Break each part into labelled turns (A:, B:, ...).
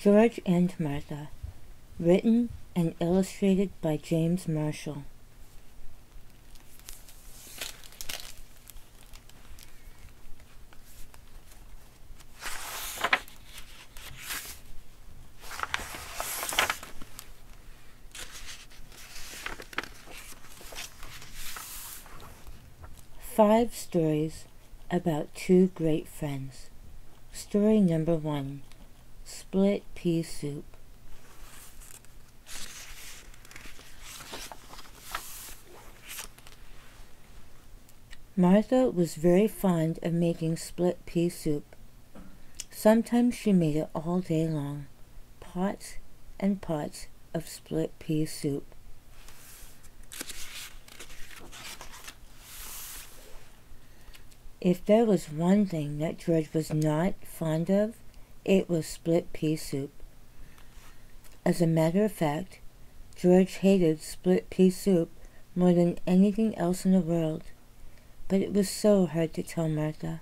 A: George and Martha. Written and illustrated by James Marshall. Five stories about two great friends. Story number 1. Split pea soup. Martha was very fond of making split pea soup. Sometimes she made it all day long, pots and pots of split pea soup. If there was one thing that George was not fond of, it was split pea soup. As a matter of fact, George hated split pea soup more than anything else in the world, but it was so hard to tell Martha.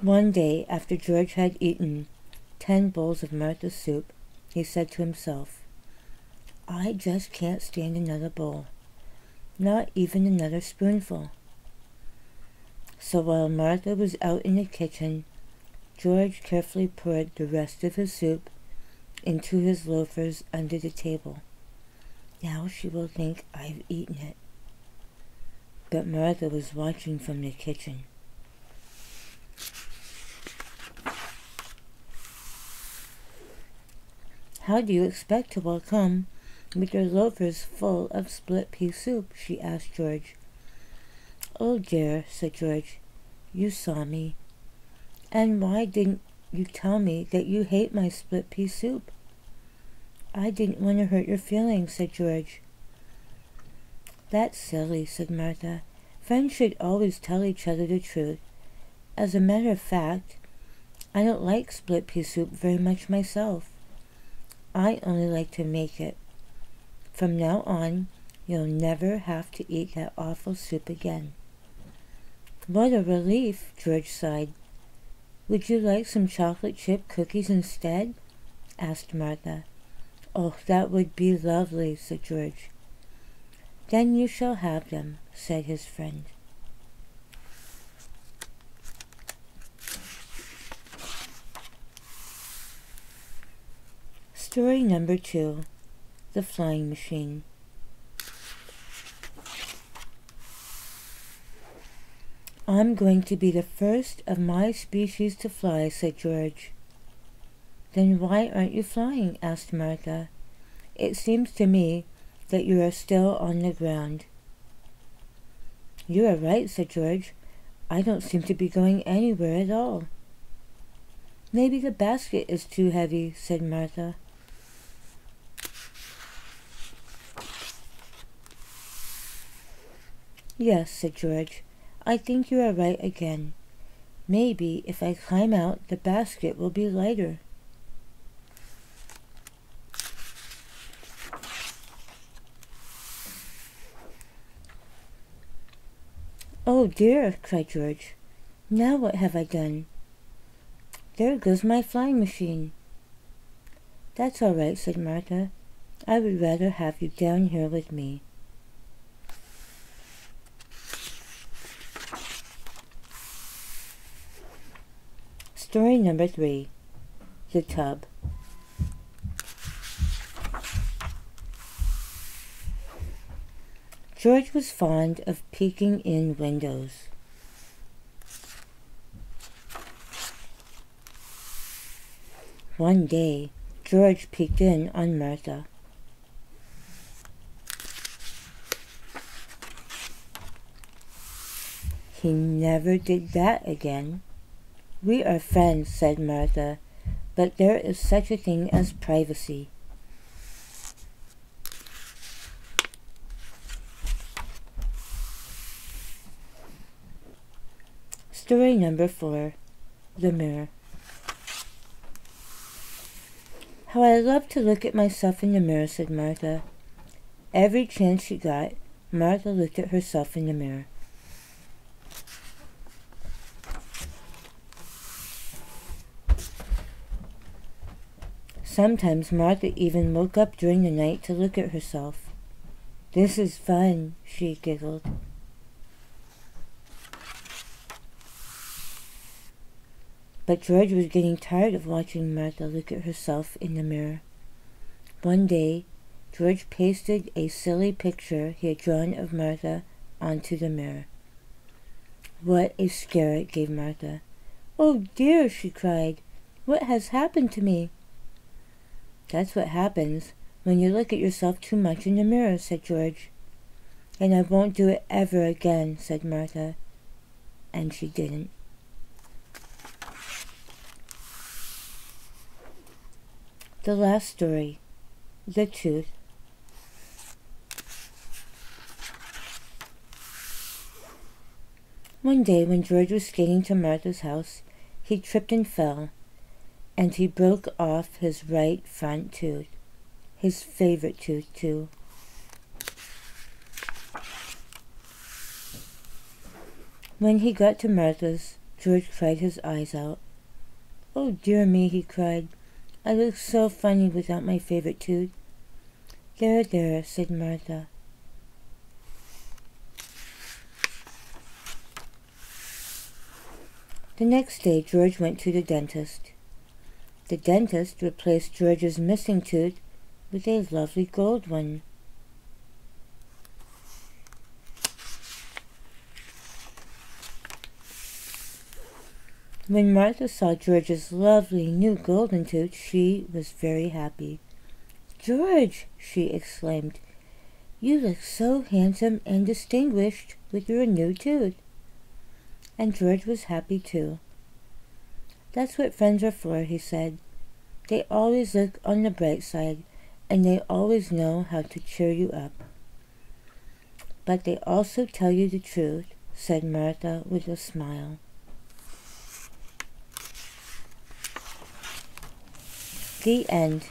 A: One day, after George had eaten 10 bowls of Martha's soup, he said to himself, "I just can't stand another bowl, not even another spoonful." So while Martha was out in the kitchen, George carefully poured the rest of his soup into his loafers under the table. Now she will think I've eaten it. But Martha was watching from the kitchen. "How do you expect to walk home with your loafers full of split pea soup?" she asked George. "Oh dear," said George, "you saw me. And why didn't you tell me that you hate my split pea soup?" "I didn't want to hurt your feelings," said George. "That's silly," said Martha. "Friends should always tell each other the truth. As a matter of fact, I don't like split pea soup very much myself. I only like to make it. From now on, you'll never have to eat that awful soup again." "What a relief," George sighed. "Would you like some chocolate chip cookies instead?" asked Martha. "Oh, that would be lovely," said George. "Then you shall have them," said his friend. Story number 2. The Flying Machine. "I'm going to be the first of my species to fly," said George. "Then why aren't you flying?" asked Martha. "It seems to me that you are still on the ground." "You are right," said George. "I don't seem to be going anywhere at all." "Maybe the basket is too heavy," said Martha. "Yes," said George. "I think you are right again. Maybe if I climb out, the basket will be lighter." "Oh dear," cried George. "Now what have I done? There goes my flying machine." "That's all right," said Martha. "I would rather have you down here with me." Story number 3. The Tub. George was fond of peeking in windows. One day, George peeked in on Martha. He never did that again. "We are friends," said Martha, "but there is such a thing as privacy." Story number 4. The Mirror. "How I love to look at myself in the mirror," said Martha. Every chance she got, Martha looked at herself in the mirror. Sometimes Martha even woke up during the night to look at herself. "This is fun," she giggled. But George was getting tired of watching Martha look at herself in the mirror. One day, George pasted a silly picture he had drawn of Martha onto the mirror. What a scare it gave Martha. "Oh dear," she cried. "What has happened to me?" "That's what happens when you look at yourself too much in the mirror," said George. "And I won't do it ever again," said Martha. And she didn't. The last story, The Tooth. One day when George was skating to Martha's house, he tripped and fell, and he broke off his right front tooth. His favorite tooth, too. When he got to Martha's, George cried his eyes out. "Oh dear me," he cried. "I look so funny without my favorite tooth." "There, there," said Martha. The next day, George went to the dentist. The dentist replaced George's missing tooth with a lovely gold one. When Martha saw George's lovely new golden tooth, she was very happy. "George," she exclaimed, "you look so handsome and distinguished with your new tooth." And George was happy too. "That's what friends are for," he said. "They always look on the bright side, and they always know how to cheer you up." "But they also tell you the truth," said Martha with a smile. The end.